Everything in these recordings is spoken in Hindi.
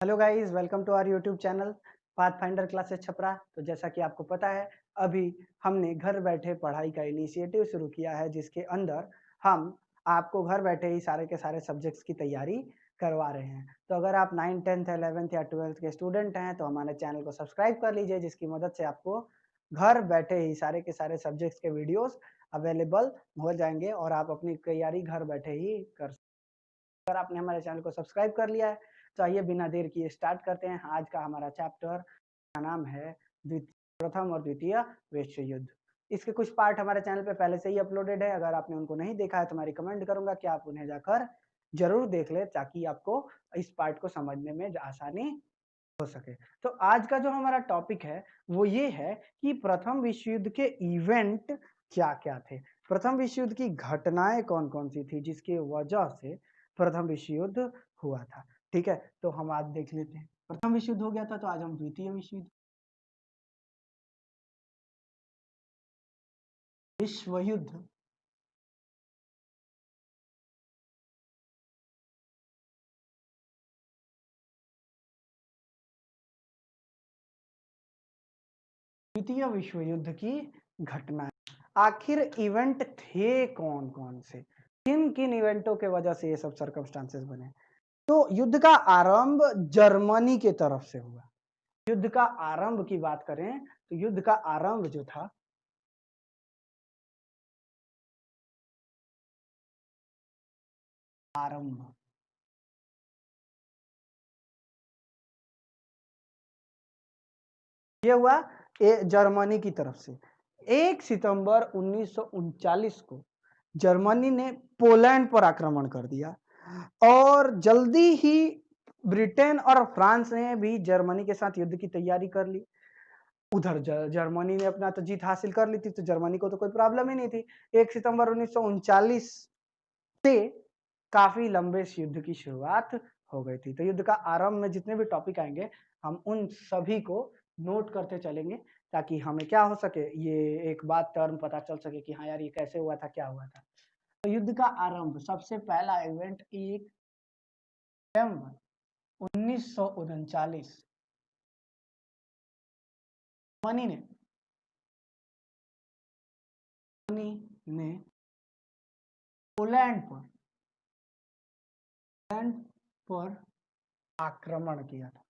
Hello guys, welcome to our YouTube channel Pathfinder Classes Chhapra. तो जैसा कि आपको पता है, अभी हमने घर बैठे पढ़ाई का इनिशिएटिव शुरू किया है, जिसके अंदर हम आपको घर बैठे ही सारे के सारे सब्जेक्ट्स की तैयारी करवा रहे हैं। तो अगर आप 9th 10th 11th या 12th के स्टूडेंट हैं तो हमारे चैनल को सब्सक्राइब कर लीजिए, जिसकी मदद से आपको घर बैठे ही सारे के सारे सब्जेक्ट्स के वीडियोस अवेलेबल हो जाएंगे और आप अपनी तैयारी घर बैठे ही कर। अगर आपने हमारे चैनल को सब्सक्राइब कर लिया है तो आइए बिना देर किए स्टार्ट करते हैं। आज का हमारा चैप्टर का नाम है प्रथम और द्वितीय विश्व युद्ध। इसके कुछ पार्ट हमारे चैनल पे पहले से ही अपलोडेड है। अगर आपने उनको नहीं देखा है तो मैं रिकमेंड करूंगा कि आप उन्हें जाकर जरूर देख ले, ताकि आपको इस पार्ट को समझने में आसानी हो सके। तो आज का जो हमारा टॉपिक है वो ये है कि प्रथम विश्व युद्ध के इवेंट क्या क्या थे, प्रथम विश्व युद्ध की घटनाएं कौन कौन सी थी जिसकी वजह से प्रथम विश्व युद्ध हुआ था। ठीक है, तो हम आज देख लेते हैं। प्रथम विश्व युद्ध हो गया था, तो आज हम द्वितीय विश्व युद्ध द्वितीय विश्व युद्ध की घटनाएं, आखिर इवेंट थे कौन कौन से, किन किन इवेंटों के वजह से ये सब सर्कमस्टांसेस बने। तो युद्ध का आरंभ जर्मनी के तरफ से हुआ। युद्ध का आरंभ की बात करें तो युद्ध का आरंभ जो था आरंभ ये हुआ जर्मनी की तरफ से। 1 सितंबर 1939 को जर्मनी ने पोलैंड पर आक्रमण कर दिया और जल्दी ही ब्रिटेन और फ्रांस ने भी जर्मनी के साथ युद्ध की तैयारी कर ली। उधर जर्मनी ने अपना तो जीत हासिल कर ली थी, तो जर्मनी को तो कोई प्रॉब्लम ही नहीं थी। 1 सितंबर 1939 से काफी लंबे इस युद्ध की शुरुआत हो गई थी। तो युद्ध का आरंभ में जितने भी टॉपिक आएंगे हम उन सभी को नोट करते चलेंगे, ताकि हमें क्या हो सके, ये एक बात टर्म पता चल सके कि हाँ यार ये कैसे हुआ था, क्या हुआ था। तो युद्ध का आरंभ, सबसे पहला इवेंट 1 सितंबर 1939 मनी ने पोलैंड पर आक्रमण किया था।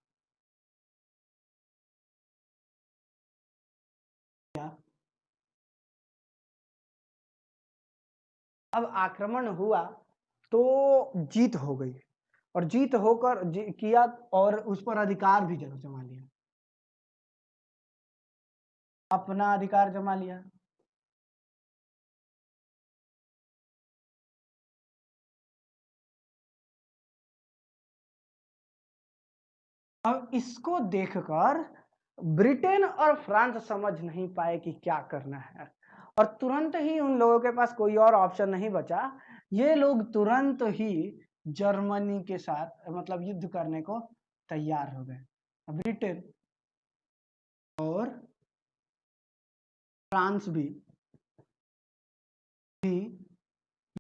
अब आक्रमण हुआ तो जीत हो गई, और जीत होकर किया और उस पर अधिकार भी जमा लिया, अपना अधिकार जमा लिया। अब इसको देखकर ब्रिटेन और फ्रांस समझ नहीं पाए कि क्या करना है, और तुरंत ही उन लोगों के पास कोई और ऑप्शन नहीं बचा। ये लोग तुरंत ही जर्मनी के साथ मतलब युद्ध करने को तैयार हो गए। ब्रिटेन और फ्रांस भी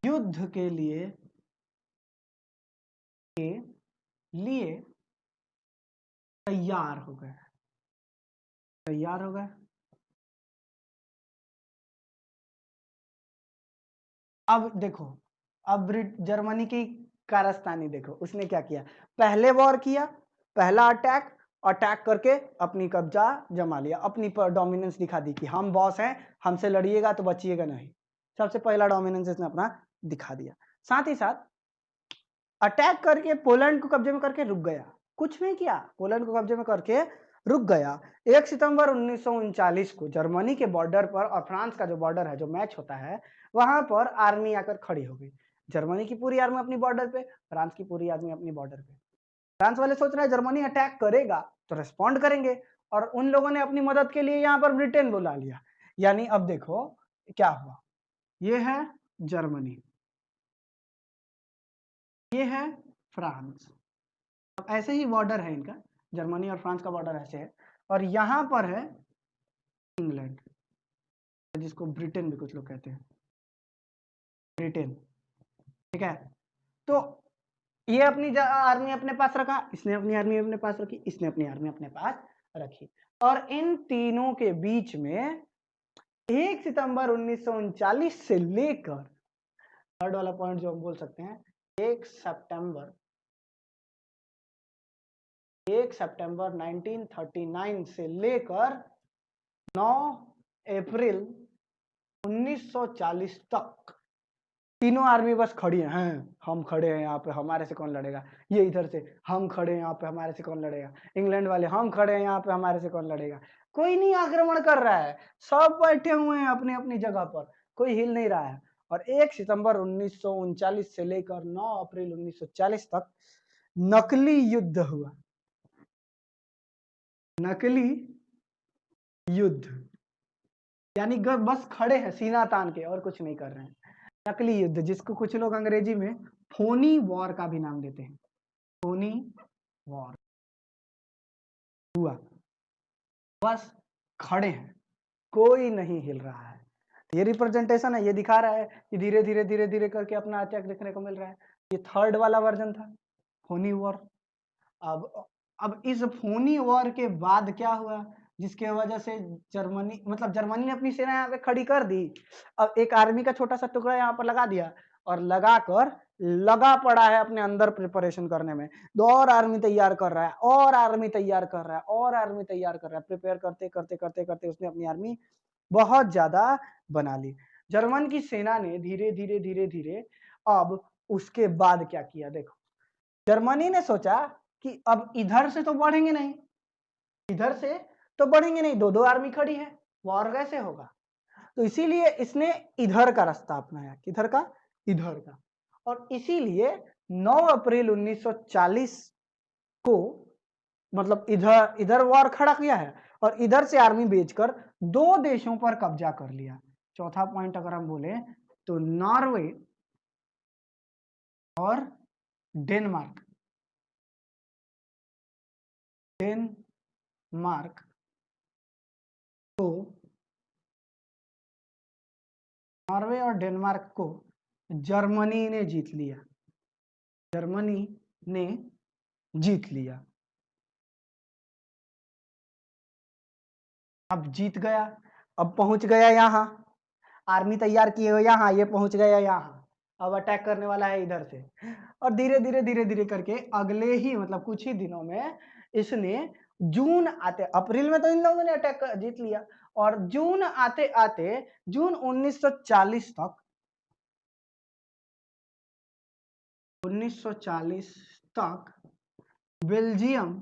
युद्ध के लिए तैयार हो गए। अब देखो, अब जर्मनी की कारस्तानी देखो, उसने क्या किया। पहले वॉर किया, पहला अटैक अटैक करके अपनी कब्जा जमा लिया, अपनी पर डोमिनेंस दिखा दी कि हम बॉस हैं, हमसे लड़िएगा तो बचिएगा नहीं। सबसे पहला डोमिनेंस इसने अपना दिखा दिया। साथ ही साथ अटैक करके पोलैंड को कब्जे में करके रुक गया, कुछ नहीं किया, पोलैंड को कब्जे में करके रुक गया। 1 सितंबर 1939 को जर्मनी के बॉर्डर पर और फ्रांस का जो बॉर्डर है, जो मैच होता है, वहां पर आर्मी आकर खड़ी हो गई। जर्मनी की पूरी आर्मी अपनी बॉर्डर पे, फ्रांस की पूरी आर्मी अपनी बॉर्डर पे। फ्रांस वाले सोच रहे हैं जर्मनी अटैक करेगा तो रिस्पॉन्ड करेंगे, और उन लोगों ने अपनी मदद के लिए यहाँ पर ब्रिटेन बुला लिया। यानी अब देखो क्या हुआ, ये है जर्मनी, ये है फ्रांस। अब ऐसे ही बॉर्डर है इनका, जर्मनी और फ्रांस का बॉर्डर ऐसे है, और यहाँ पर है इंग्लैंड, जिसको ब्रिटेन भी कुछ लोग कहते हैं, ब्रिटेन। ठीक है, तो ये अपनी आर्मी अपने पास रखा, इसने अपनी आर्मी अपने पास रखी, इसने अपनी आर्मी अपने पास रखी, और इन तीनों के बीच में 1 सितंबर 1939 से लेकर, थर्ड वाला पॉइंट जो हम बोल सकते हैं, 1 सितंबर 1939 से लेकर 9 अप्रैल 1940 तक तीनों आर्मी बस खड़ी हैं, हम खड़े हैं यहाँ पे, हमारे से कौन लड़ेगा, ये इधर से हम खड़े हैं यहाँ पे, हमारे से कौन लड़ेगा, इंग्लैंड वाले हम खड़े हैं यहाँ पे, हमारे से कौन लड़ेगा, कोई नहीं आक्रमण कर रहा है, सब बैठे हुए हैं अपनी अपनी जगह पर, कोई हिल नहीं रहा है। और 1 सितंबर 1939 से लेकर 9 अप्रैल 1940 तक नकली युद्ध हुआ, नकली युद्ध, यानी बस खड़े हैं सीना तान के और कुछ नहीं कर रहे हैं। नकली युद्ध, जिसको कुछ लोग अंग्रेजी में फोनी वॉर का भी नाम देते हैं, फोनी वॉर हुआ, बस खड़े हैं, कोई नहीं हिल रहा है। ये रिप्रेजेंटेशन है, ये दिखा रहा है कि धीरे धीरे धीरे धीरे करके अपना अटैक देखने को मिल रहा है। ये थर्ड वाला वर्जन था, फोनी वॉर। अब इस फोनी वॉर के बाद क्या हुआ, जिसके वजह से जर्मनी ने अपनी सेना यहाँ पे खड़ी कर दी। अब एक आर्मी का छोटा सा टुकड़ा यहाँ पर लगा दिया और लगाकर लगा पड़ा है अपने अंदर प्रिपरेशन करने में, दो और आर्मी तैयार कर रहा है, और आर्मी तैयार कर रहा है, और आर्मी तैयार कर रहा है, प्रिपेयर करते करते करते करते उसने अपनी आर्मी बहुत ज्यादा बना ली। जर्मन की सेना ने धीरे धीरे धीरे धीरे अब उसके बाद क्या किया, देखो, जर्मनी ने सोचा कि अब इधर से तो बढ़ेंगे नहीं, इधर से तो बढ़ेंगे नहीं, दो दो आर्मी खड़ी है, वॉर कैसे होगा, तो इसीलिए इसने इधर का रास्ता अपनाया, किधर का, इधर का। और इसीलिए 9 अप्रैल 1940 को मतलब इधर वॉर खड़ा किया है और इधर से आर्मी भेजकर दो देशों पर कब्जा कर लिया। चौथा पॉइंट अगर हम बोले तो नॉर्वे और डेनमार्क, डेनमार्क को, नॉर्वे और डेनमार्क को जर्मनी ने जीत लिया, जर्मनी ने जीत लिया। अब जीत गया, अब पहुंच गया यहाँ, आर्मी तैयार किए हुए यहाँ, ये पहुंच गया यहाँ, अब अटैक करने वाला है इधर से। और धीरे धीरे धीरे धीरे करके अगले ही मतलब कुछ ही दिनों में इसने जून आते, अप्रैल में तो इन लोगों ने अटैक जीत लिया, और जून आते आते जून 1940 तक, 1940 तक बेल्जियम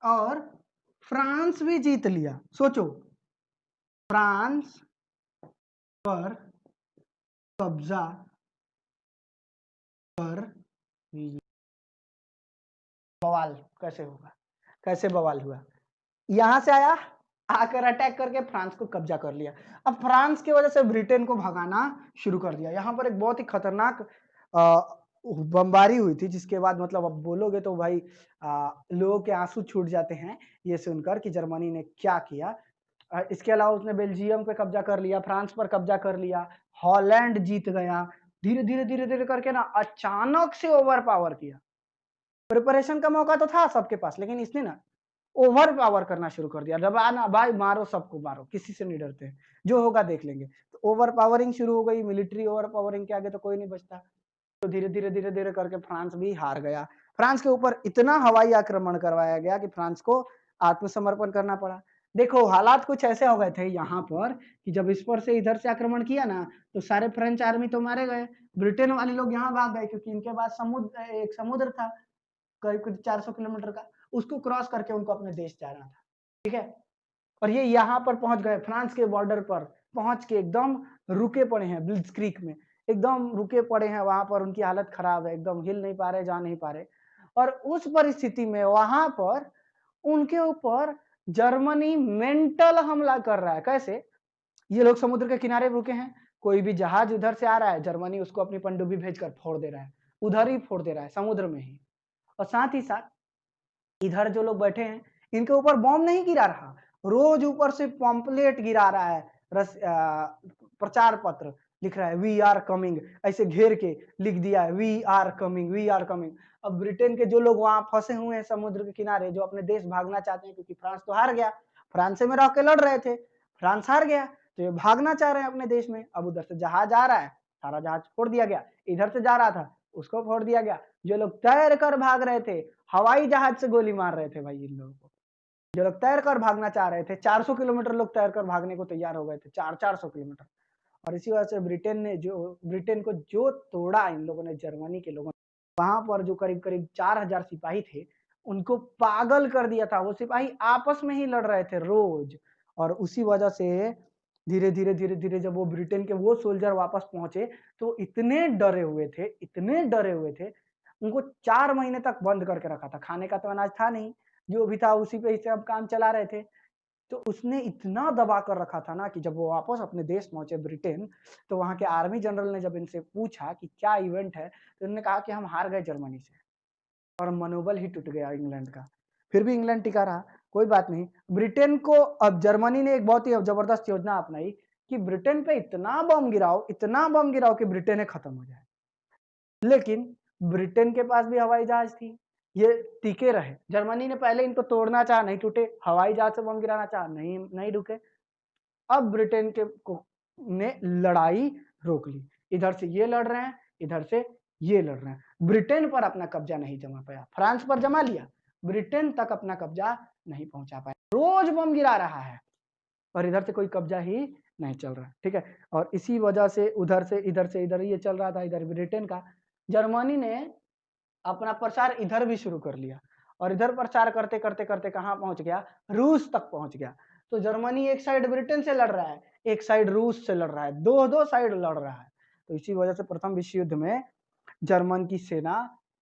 और फ्रांस भी जीत लिया। सोचो, फ्रांस पर कब्जा कर, बवाल कैसे होगा, कैसे बवाल हुआ, यहां से आया, आकर अटैक करके फ्रांस को कब्जा कर लिया। अब फ्रांस की वजह से ब्रिटेन को भगाना शुरू कर दिया। यहाँ पर एक बहुत ही खतरनाक बमबारी हुई थी, जिसके बाद मतलब अब बोलोगे तो भाई लोगों के आंसू छूट जाते हैं ये सुनकर कि जर्मनी ने क्या किया। इसके अलावा उसने बेल्जियम पे कब्जा कर लिया, फ्रांस पर कब्जा कर लिया, हॉलैंड जीत गया, धीरे धीरे धीरे धीरे करके ना अचानक से ओवर पावर किया। प्रिपरेशन का मौका तो था सबके पास, लेकिन इसने ना ओवर पावर करना शुरू कर दिया। जब आना भाई मारो, सबको मारो, किसी से नहीं डरते हैं, जो होगा देख लेंगे। तो ओवर पावरिंग शुरू हो गई, मिलिट्री ओवर पावरिंग के आगे तो कोई नहीं बचता। तो धीरे धीरे धीरे धीरे करके फ्रांस भी हार गया। फ्रांस के ऊपर इतना हवाई आक्रमण करवाया गया कि फ्रांस को आत्मसमर्पण करना पड़ा। देखो हालात कुछ ऐसे हो गए थे यहाँ पर कि जब इस पर से इधर से आक्रमण किया ना, तो सारे फ्रेंच आर्मी तो मारे गए, ब्रिटेन वाले लोग यहाँ भाग गए, क्योंकि इनके पास एक समुद्र था करीब 400 किलोमीटर का, उसको क्रॉस करके उनको अपने देश जाना था, ठीक है। और ये यहाँ पर पहुंच गए, फ्रांस के बॉर्डर पर पहुंच के एकदम रुके पड़े हैं, ब्लिट्जक्रीग में एकदम रुके पड़े हैं, वहां पर उनकी हालत खराब है, एकदम हिल नहीं पा रहे, जा नहीं पा रहे। और उस परिस्थिति में वहां पर उनके ऊपर जर्मनी मेंटल हमला कर रहा है। कैसे, ये लोग समुद्र के किनारे रुके हैं, कोई भी जहाज उधर से आ रहा है, जर्मनी उसको अपनी पनडुब्बी भेजकर फोड़ दे रहा है, उधर ही फोड़ दे रहा है, समुद्र में ही। और साथ ही साथ इधर जो लोग बैठे हैं इनके ऊपर बॉम्ब नहीं गिरा रहा, रोज ऊपर से पॉम्पलेट गिरा रहा है, प्रचार पत्र, लिख रहा है वी आर कमिंग, ऐसे घेर के लिख दिया है we are coming, we are coming. अब ब्रिटेन के जो लोग वहां फंसे हुए हैं समुद्र के किनारे, जो अपने देश भागना चाहते हैं, क्योंकि फ्रांस तो हार गया, फ्रांस में रह के लड़ रहे थे, फ्रांस हार गया, तो ये भागना चाह रहे हैं अपने देश में। अब उधर से जहाज आ रहा है, सारा जहाज फोड़ दिया गया, इधर से जा रहा था उसको फोड़ दिया गया। जो लोग तैर कर भाग रहे थे, हवाई जहाज से गोली मार रहे थे भाई इन लोगों को। जो लोग तैर कर भागना चाह रहे थे, 400 किलोमीटर लोग तैर कर भागने को तैयार हो गए थे, 400 किलोमीटर। और इसी वजह से ब्रिटेन को जो तोड़ा इन लोगों ने, जर्मनी के लोगों ने, वहां पर जो करीब करीब 4000 सिपाही थे उनको पागल कर दिया था। वो सिपाही आपस में ही लड़ रहे थे रोज, और उसी वजह से धीरे धीरे धीरे धीरे जब वो ब्रिटेन के वो सोल्जर वापस पहुंचे तो इतने डरे हुए थे, इतने डरे हुए थे, उनको 4 महीने तक बंद करके रखा था। खाने का तो अनाज था नहीं, जो भी था उसी पे ही सब काम चला रहे थे। तो उसने इतना दबा कर रखा था ना कि जब वो वापस अपने देश पहुंचे ब्रिटेन, तो वहां के आर्मी जनरल ने जब इनसे पूछा कि क्या इवेंट है, तो इन्होंने कहा कि हम हार गए जर्मनी से, और मनोबल ही टूट गया इंग्लैंड का। फिर भी इंग्लैंड टिका रहा, कोई बात नहीं। ब्रिटेन को अब जर्मनी ने एक बहुत ही जबरदस्त योजना अपनाई कि ब्रिटेन पे इतना बम गिराओ, इतना बम गिराओ कि ब्रिटेन ही खत्म हो जाए। लेकिन ब्रिटेन के पास भी हवाई जहाज थी, ये टिके रहे। जर्मनी ने पहले इनको तोड़ना चाहा, नहीं टूटे, हवाई जहाज से बम गिराना चाहा, नहीं नहीं रुके। अब ब्रिटेन के ने लड़ाई रोक ली, इधर से ये लड़ रहे हैं, इधर से ये लड़ रहे हैं। ब्रिटेन पर अपना कब्जा नहीं जमा पाया, फ्रांस पर जमा लिया, ब्रिटेन तक अपना कब्जा नहीं पहुंचा पाया। रोज बम गिरा रहा है और इधर से कोई कब्जा ही नहीं चल रहा, ठीक है। और इसी वजह से उधर से इधर ये चल रहा था, इधर ब्रिटेन का। जर्मनी ने अपना प्रचार इधर भी शुरू कर लिया, और इधर प्रचार करते करते करते कहां पहुंच गया, रूस तक पहुंच गया। तो जर्मनी एक साइड ब्रिटेन से लड़ रहा है, एक साइड रूस से लड़ रहा है, दो दो साइड लड़ रहा है। तो इसी वजह से प्रथम विश्व युद्ध में जर्मन की सेना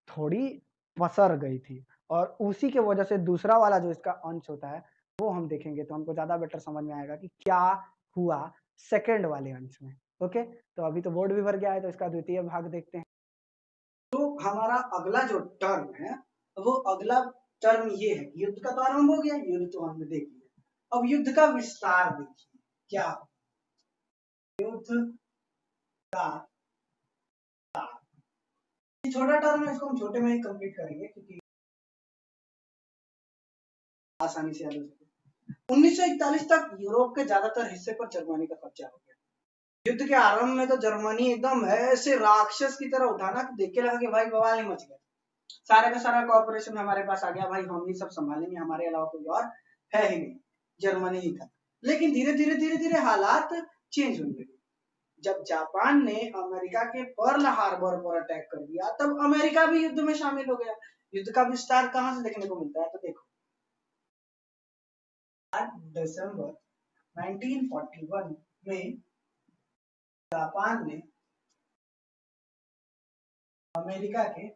थोड़ी पसर गई थी, और उसी के वजह से दूसरा वाला जो इसका अंश होता है वो हम देखेंगे तो हमको ज्यादा बेटर समझ में आएगा कि क्या हुआ सेकेंड वाले अंश में। ओके, तो अभी तो बोर्ड भी भर गया है, तो इसका द्वितीय भाग देखते हैं। तो हमारा अगला जो टर्म है, वो अगला टर्म ये है, युद्ध का तो आरंभ हो गया, युद्ध तो हमने देख लिया। अब युद्ध का विस्तार देखिए क्या युद्ध का, छोटा टर्म है, इसको हम छोटे में ही कंप्लीट करेंगे क्योंकि आसानी से हल हो सके। 1941 तक यूरोप के ज्यादातर हिस्से पर जर्मनी का कब्जा हो गया। युद्ध के आरंभ में तो जर्मनी एकदम ऐसे राक्षस की तरह उठा ना, देख के लगा कि भाई बवाल ही मच गया, सारा का सारा कॉर्पोरेशन हमारे पास आ गया, भाई हम ही सब संभालेंगे, हमारे अलावा कोई और है ही नहीं, जर्मनी ही था। लेकिन धीरे धीरे धीरे धीरे हालात चेंज होने लगे। जब जापान ने अमेरिका के पर्ल हार्बर पर अटैक कर दिया, तब अमेरिका भी युद्ध में शामिल हो गया। युद्ध का विस्तार कहां से देखने को मिलता है, तो देखो 8 दिसंबर 1941 में जापान ने अमेरिका के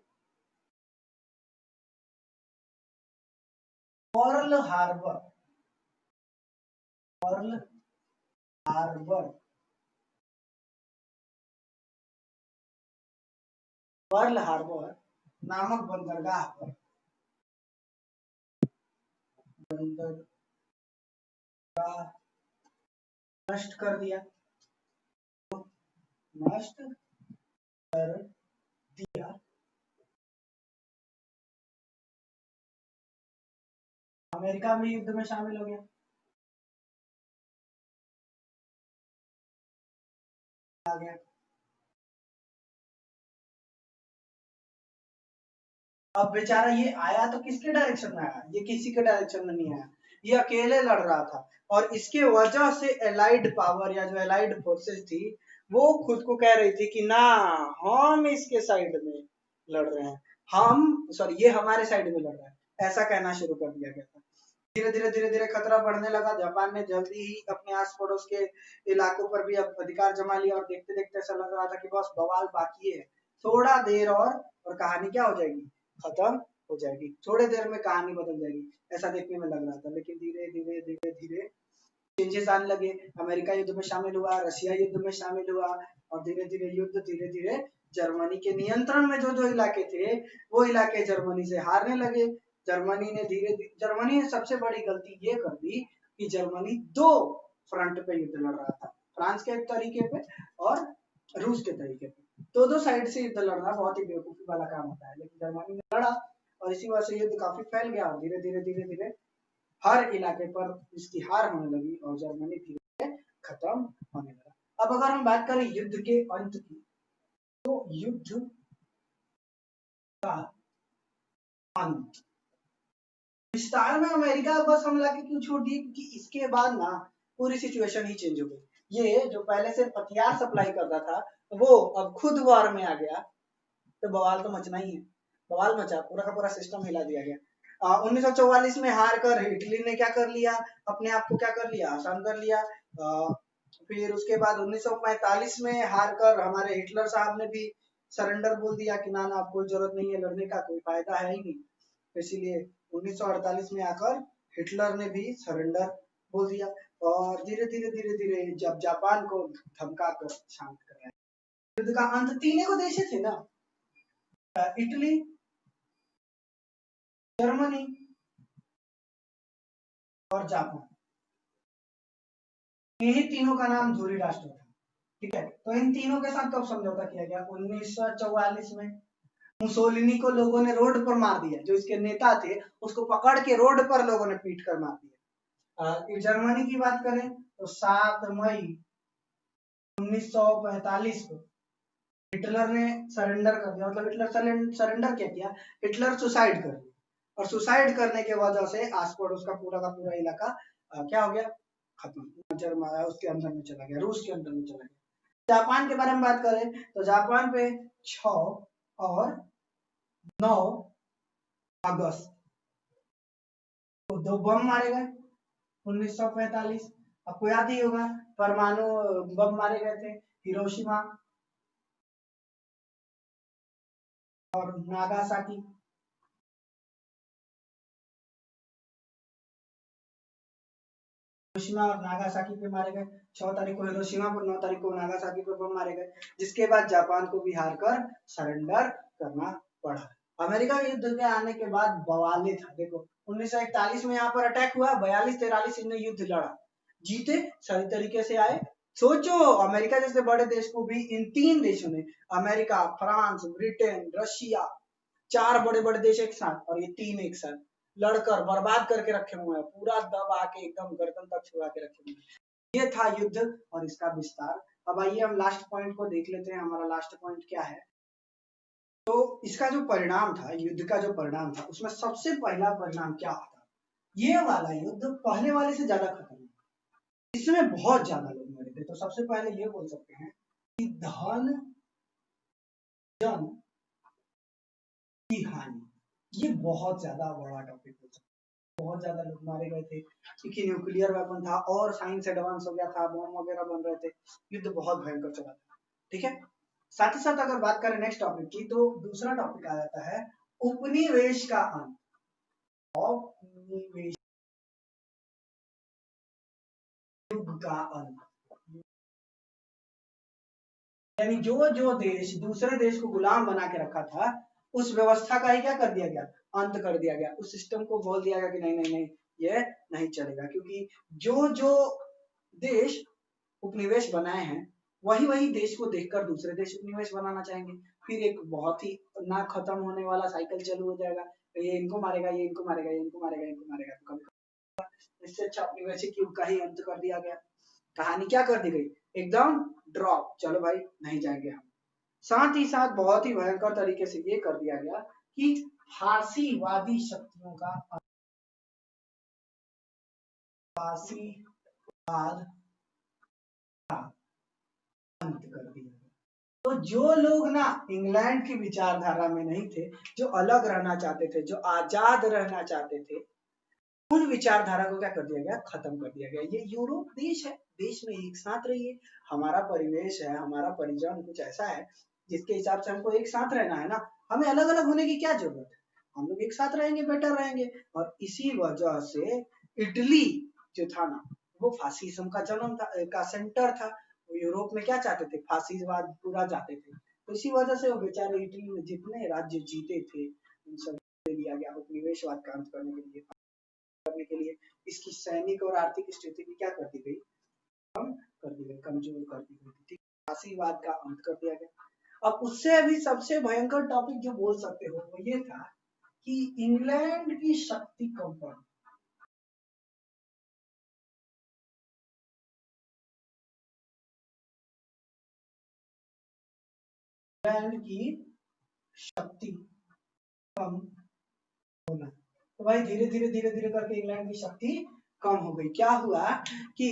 पर्ल हार्बर पर्ल हार्बर नामक बंदरगाह पर नष्ट कर दिया, नष्ट कर दिया। अमेरिका भी युद्ध में शामिल हो गया। आ गया, अब बेचारा ये आया तो किसके डायरेक्शन में आया, ये किसी के डायरेक्शन में नहीं आया, ये अकेले लड़ रहा था। और इसके वजह से एलाइड पावर या जो एलाइड फोर्सेस थी वो खुद को कह रही थी कि ना हम इसके साइड में लड़ रहे हैं, हम सॉरी ये हमारे साइड में लड़ रहा है, ऐसा कहना शुरू कर दिया गया था। धीरे धीरे खतरा बढ़ने लगा। जापान ने जल्दी ही अपने आस पड़ोस के इलाकों पर भी अब अधिकार जमा लिया, और देखते देखते ऐसा लग रहा था कि बस बवाल बाकी है, थोड़ा देर और कहानी क्या हो जाएगी, खत्म हो जाएगी, थोड़े देर में कहानी बदल जाएगी, ऐसा देखने में लग रहा था। लेकिन धीरे धीरे धीरे धीरे चेंजेस आने लगे। अमेरिका युद्ध में शामिल हुआ, रशिया युद्ध में शामिल हुआ, और धीरे धीरे युद्ध धीरे धीरे जर्मनी के नियंत्रण में जो जो इलाके थे वो इलाके जर्मनी से हारने लगे। जर्मनी ने सबसे बड़ी गलती ये कर दी कि जर्मनी दो फ्रंट पे युद्ध लड़ रहा था, फ्रांस के एक तरीके पे और रूस के तरीके पे। दो साइड से युद्ध लड़ना बहुत ही बेवकूफी वाला काम होता है, लेकिन जर्मनी ने लड़ा और इसी वजह से युद्ध काफी फैल गया और धीरे धीरे धीरे धीरे हर इलाके पर इसकी हार होने लगी और जर्मनी धीरे खत्म होने लगा। अब अगर हम बात करें युद्ध के अंत की, तो युद्ध का अंत विस्तार में अमेरिका बस हमला के क्यों छोड़ दिए, क्योंकि इसके बाद ना पूरी सिचुएशन ही चेंज हो गई। ये जो पहले से हथियार सप्लाई करता था वो अब खुद वार में आ गया, तो बवाल तो मचना ही है। बवाल मचा, पूरा का पूरा सिस्टम हिला दिया गया। 1944 में हार कर इटली ने क्या कर लिया, अपने आप को क्या कर लिया, आसान कर लिया। फिर उसके बाद 1945 में हार कर हमारे हिटलर साहब ने भी सरेंडर बोल दिया कि ना ना कोई जरूरत नहीं है लड़ने का, कोई फायदा है ही नहीं। इसीलिए 1948 में आकर हिटलर ने भी सरेंडर बोल दिया और धीरे धीरे धीरे धीरे जब जापान को धमका कर शांत कराया। युद्ध का अंत तीनों को देश थे ना, इटली, जर्मनी और जापान, यही तीनों का नाम धुरी राष्ट्र था। ठीक है, तो इन तीनों के साथ कब समझौता किया गया, 1944 में। मुसोलिनी को लोगों ने रोड पर मार दिया, जो इसके नेता थे उसको पकड़ के रोड पर लोगों ने पीट कर मार दिया। जर्मनी की बात करें तो 7 मई 1945 को हिटलर ने सरेंडर कर दिया। मतलब हिटलर सरेंडर क्या किया, हिटलर सुसाइड कर दिया और सुसाइड करने के वजह से आस पड़ोस का पूरा इलाका क्या हो गया, खत्म। जर्मनी उसके अंदर में चला गया, रूस के अंदर में चला गया। जापान के बारे में बात करें तो जापान पे 6 और 9 अगस्त को 2 बम मारे गए 1945। आपको याद ही होगा, परमाणु बम मारे गए थे, हिरोशिमा और नागासाकी। हिरोशिमा और नागासाकी पे मारे गए, 6 तारीख को हिरोशिमा पर, 9 तारीख को नागासाकी पर बम मारे गए, जिसके बाद जापान को भी हार कर सरेंडर करना पड़ा। अमेरिका के युद्ध के आने के बाद बवाले था। देखो 1941 में यहाँ पर अटैक हुआ, 42-43 इनने युद्ध लड़ा, जीते, सही तरीके से आए। सोचो अमेरिका जैसे बड़े देश को भी इन 3 देशों ने, अमेरिका, फ्रांस, ब्रिटेन, रशिया, 4 बड़े बड़े देश एक साथ और ये 3 एक साथ लड़कर बर्बाद करके रखे हुए हैं, पूरा दबा के एकदम गर्दन तक छुड़ा के रखे हुए हैं। ये था युद्ध और इसका विस्तार। अब आइए हम लास्ट पॉइंट को देख लेते हैं। हमारा लास्ट पॉइंट क्या है, तो इसका जो परिणाम था, युद्ध का जो परिणाम था, उसमें सबसे पहला परिणाम क्या था, ये वाला युद्ध पहले वाले से ज्यादा खतरनाक, इसमें बहुत ज्यादा लोग मरे थे। तो सबसे पहले ये बोल सकते हैं कि धन जन की हानि, ये बहुत ज्यादा बड़ा टॉपिक हो सकता है। बहुत ज्यादा लोग मारे गए थे क्योंकि न्यूक्लियर वेपन था और साइंस एडवांस हो गया था, बम वगैरह बन रहे थे, युद्ध बहुत भयंकर चला था। ठीक है, साथ ही साथ अगर बात करें नेक्स्ट टॉपिक की, तो दूसरा टॉपिक आ जाता है उपनिवेश का अंत। उपनिवेश युग का अंत, यानी जो जो देश दूसरे देश को गुलाम बना के रखा था, उस व्यवस्था का ही क्या कर दिया गया, अंत कर दिया गया। उस सिस्टम को बोल दिया गया कि नहीं नहीं नहीं, ये नहीं चलेगा, क्योंकि जो जो देश उपनिवेश बनाए हैं वही वही देश को देखकर दूसरे देश उपनिवेश बनाना चाहेंगे। फिर एक बहुत ही ना खत्म होने वाला साइकिल चालू हो जाएगा, ये इनको मारेगा, ये इनको मारेगा, ये इनको मारेगा, इनको मारेगा। तो कभी इससे अच्छा उपनिवेशिक युग का ही अंत कर दिया गया। कहानी क्या कर दी गई, एकदम ड्रॉप, चलो भाई नहीं जाएंगे हम। साथ ही साथ बहुत ही भयंकर तरीके से ये कर दिया गया कि फांसीवादी शक्तियों का, फांसीवाद का अंत कर दिया। तो जो लोग ना इंग्लैंड की विचारधारा में नहीं थे, जो अलग रहना चाहते थे, जो आजाद रहना चाहते थे, उन विचारधारा को क्या कर दिया गया, खत्म कर दिया गया। ये यूरोप देश है, देश में एक साथ रहिए, हमारा परिवेश है, हमारा परिजन कुछ ऐसा है जिसके हिसाब से हमको एक साथ रहना है ना, हमें अलग अलग होने की क्या जरूरत है, हम लोग एक साथ रहेंगे, बेटर रहेंगे। और इसी वजह से इटली जो था ना, वो फासिज्म का जन्म था, का सेंटर था। वो यूरोप में क्या चाहते थे, फासिजवाद पूरा चाहते थे। तो इसी वजह से वो बेचारे इटली में जितने राज्य जीते थे उन सब ले लिया गया उपनिवेशवाद का अंत करने के लिए। इसकी सैनिक और आर्थिक स्थिति भी क्या कर दी गई, कम कर दी गई, कमजोर कर दी गई। राष्ट्रवाद का अंत कर दिया गया। अब उससे भी सबसे भयंकर टॉपिक जो बोल सकते हो वो ये था कि इंग्लैंड की शक्ति कम पड़, इंग्लैंड की शक्ति कम होना। तो भाई धीरे धीरे धीरे धीरे करके इंग्लैंड की शक्ति कम हो गई। क्या हुआ कि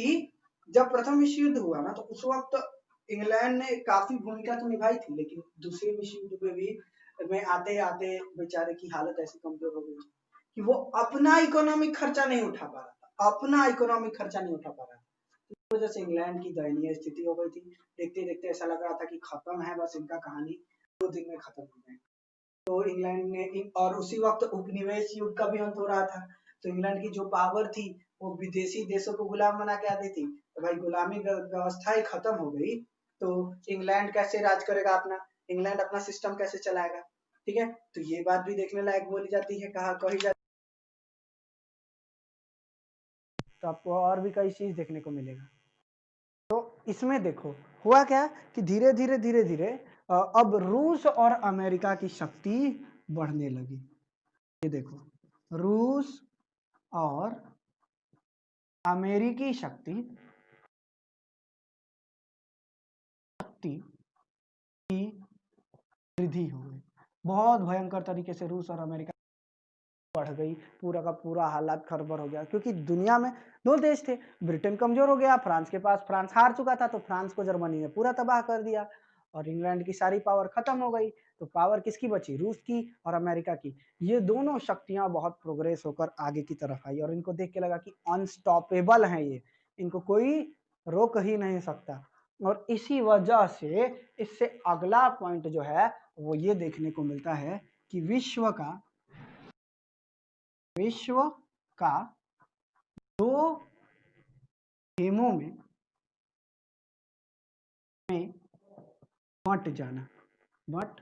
जब प्रथम विश्व युद्ध हुआ ना तो उस वक्त इंग्लैंड ने काफी भूमिका तो निभाई थी, लेकिन दूसरे विश्व युद्ध में भी में आते आते बेचारे की हालत ऐसी कमजोर हो गई कि वो अपना इकोनॉमिक खर्चा नहीं उठा पा रहा था, अपना इकोनॉमिक खर्चा नहीं उठा पा रहा था। इस वजह से इंग्लैंड की दयनीय स्थिति हो गई थी। देखते देखते ऐसा लग रहा था कि खत्म है, बस इनका कहानी 2 दिन में खत्म हो जाएगी। तो इंग्लैंड ने, और उसी वक्त उपनिवेश युग का भी अंत हो रहा था, तो इंग्लैंड की जो पावर थी वो विदेशी देशों को गुलाम बना के आती थी। तो भाई गुलामी व्यवस्था ही खत्म हो गई तो इंग्लैंड कैसे राज करेगा अपना, इंग्लैंड अपना सिस्टम कैसे चलाएगा। ठीक है, तो ये बात भी देखने लायक बोली जाती है, कहा कही जाती। तो आपको और भी कई चीज देखने को मिलेगा। तो इसमें देखो हुआ क्या कि धीरे धीरे धीरे धीरे अब रूस और अमेरिका की शक्ति बढ़ने लगी। ये देखो रूस और अमेरिकी शक्ति की वृद्धि हो गई। बहुत भयंकर तरीके से रूस और अमेरिका बढ़ गई, पूरा का पूरा हालात खरबर हो गया, क्योंकि दुनिया में 2 देश थे। ब्रिटेन कमजोर हो गया, फ्रांस के पास, फ्रांस हार चुका था तो फ्रांस को जर्मनी ने पूरा तबाह कर दिया और इंग्लैंड की सारी पावर खत्म हो गई। तो पावर किसकी बची, रूस की और अमेरिका की। ये दोनों शक्तियां बहुत प्रोग्रेस होकर आगे की तरफ आई और इनको देख के लगा कि अनस्टॉपेबल है ये, इनको कोई रोक ही नहीं सकता। और इसी वजह से इससे अगला पॉइंट जो है वो ये देखने को मिलता है कि विश्व का 2 खेमों में बट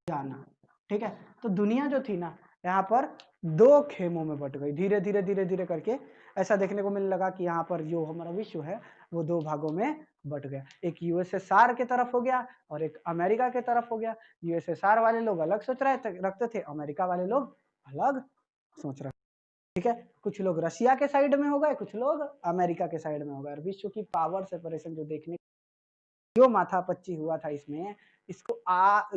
जाना। ठीक है, तो दुनिया जो थी ना यहाँ पर 2 खेमों में बट गई, धीरे धीरे धीरे धीरे करके ऐसा देखने को मिलने लगा कि यहाँ पर जो हमारा विश्व है वो 2 भागों में बट गया। एक यूएसएसआर के तरफ हो गया और एक अमेरिका के तरफ हो गया। यूएसएसआर वाले लोग अलग सोच रखते थे, अमेरिका वाले लोग अलग सोच रहे। ठीक है, कुछ लोग रशिया के साइड में हो गए, कुछ लोग अमेरिका के साइड में हो गए। और विश्व की पावर सेपरेशन जो देखने जो माथापच्ची हुआ था इसमें, इसको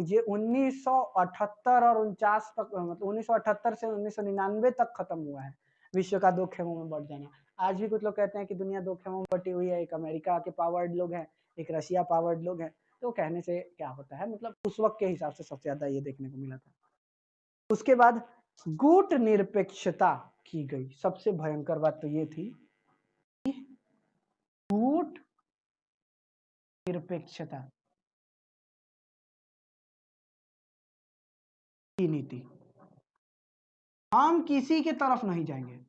ये 1978 और 49 तक, मतलब 1978 से 1999 तक खत्म हुआ है विश्व का 2 खेमों में बढ़ जाना। आज भी कुछ लोग कहते हैं कि दुनिया 2 खेमों में बटी हुई है, एक अमेरिका के पावर्ड लोग हैं, एक रशिया पावर्ड लोग हैं। तो कहने से क्या होता है, मतलब उस वक्त के हिसाब से सबसे ज्यादा ये देखने को मिला था। उसके बाद गुट निरपेक्षता की गई। सबसे भयंकर बात तो ये थी कि गुट निरपेक्षता की नीति, हम किसी के तरफ नहीं जाएंगे।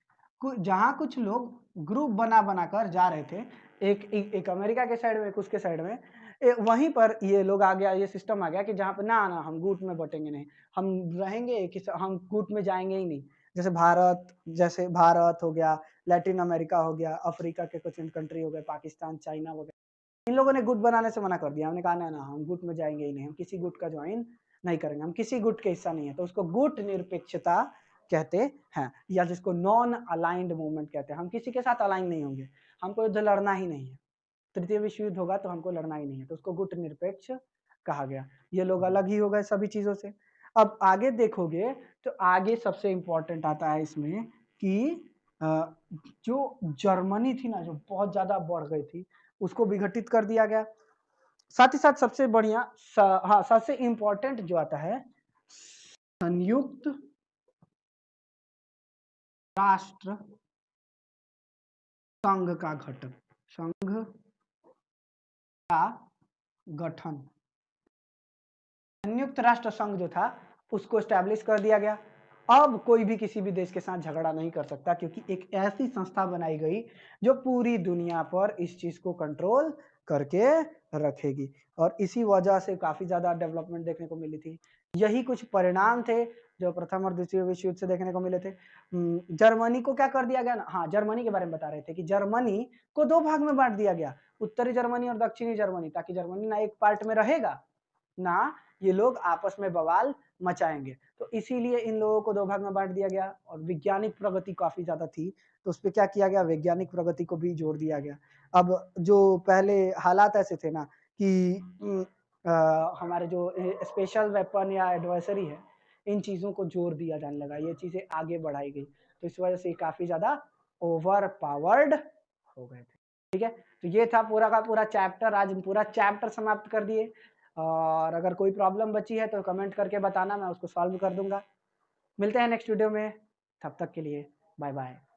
जहां कुछ लोग ग्रुप बना बनाकर जा रहे थे, एक अमेरिका के साइड में, एक उसके साइड में, वहीं पर ये लोग आ गया, ये सिस्टम आ गया कि जहां पर ना हम गुट में बटेंगे नहीं, हम रहेंगे कि हम गुट में जाएंगे ही नहीं। जैसे भारत हो गया, लैटिन अमेरिका हो गया, अफ्रीका के कुछ कंट्री हो गए, पाकिस्तान, चाइना वगैरह, इन लोगों ने गुट बनाने से मना कर दिया। हमने कहा ना हम गुट में जाएंगे ही नहीं, हम किसी गुट का ज्वाइन नहीं करेंगे, हम किसी गुट के हिस्सा नहीं है। तो उसको गुट निरपेक्षता कहते हैं, या जिसको नॉन अलाइंड मूवमेंट कहते हैं। हम किसी के साथ अलाइन नहीं होंगे, हमको युद्ध लड़ना ही नहीं है, तृतीय विश्व युद्ध होगा तो हमको लड़ना ही नहीं है, तो उसको गुट निरपेक्ष कहा गया। ये लोग अलग ही हो गए सभी चीजों से। अब आगे देखोगे तो आगे सबसे इंपॉर्टेंट आता है इसमें कि जो जर्मनी थी ना, जो बहुत ज्यादा बढ़ गई थी, उसको विघटित कर दिया गया। साथ ही साथ सबसे बढ़िया हाँ, सबसे इंपॉर्टेंट जो आता है संयुक्त राष्ट्र संघ का गठन, संघ का गठन। संयुक्त राष्ट्र संघ जो था उसको एस्टैब्लिश कर दिया गया। अब कोई भी किसी भी देश के साथ झगड़ा नहीं कर सकता, क्योंकि एक ऐसी संस्था बनाई गई जो पूरी दुनिया पर इस चीज को कंट्रोल करके रखेगी। और इसी वजह से काफ़ी ज़्यादा डेवलपमेंट देखने को मिली थी। यही कुछ परिणाम थे जो प्रथम और द्वितीय विश्व युद्ध से देखने को मिले थे। जर्मनी को क्या कर दिया गया ना, हाँ, जर्मनी के बारे में बता रहे थे कि जर्मनी को 2 भाग में बाँट दिया गया, उत्तरी जर्मनी और दक्षिणी जर्मनी, ताकि जर्मनी ना एक पार्ट में रहेगा, ना ये लोग आपस में बवाल मचाएँगे। तो इसीलिए इन लोगों को 2 भाग में बाँट दिया गया और वैज्ञानिक प्रगति काफ़ी ज़्यादा थी, तो उसपे क्या किया गया, वैज्ञानिक प्रगति को भी जोड़ दिया गया। अब जो पहले हालात ऐसे थे ना कि हमारे जो स्पेशल वेपन या एडवर्सरी है, इन चीज़ों को जोर दिया जाने लगा, ये चीज़ें आगे बढ़ाई गई। तो इस वजह से काफ़ी ज़्यादा ओवर पावर्ड हो गए थे। ठीक है? तो ये था पूरा का पूरा चैप्टर, आज पूरा चैप्टर समाप्त कर दिए। और अगर कोई प्रॉब्लम बची है तो कमेंट करके बताना, मैं उसको सॉल्व कर दूँगा। मिलते हैं नेक्स्ट वीडियो में, तब तक के लिए बाय बाय।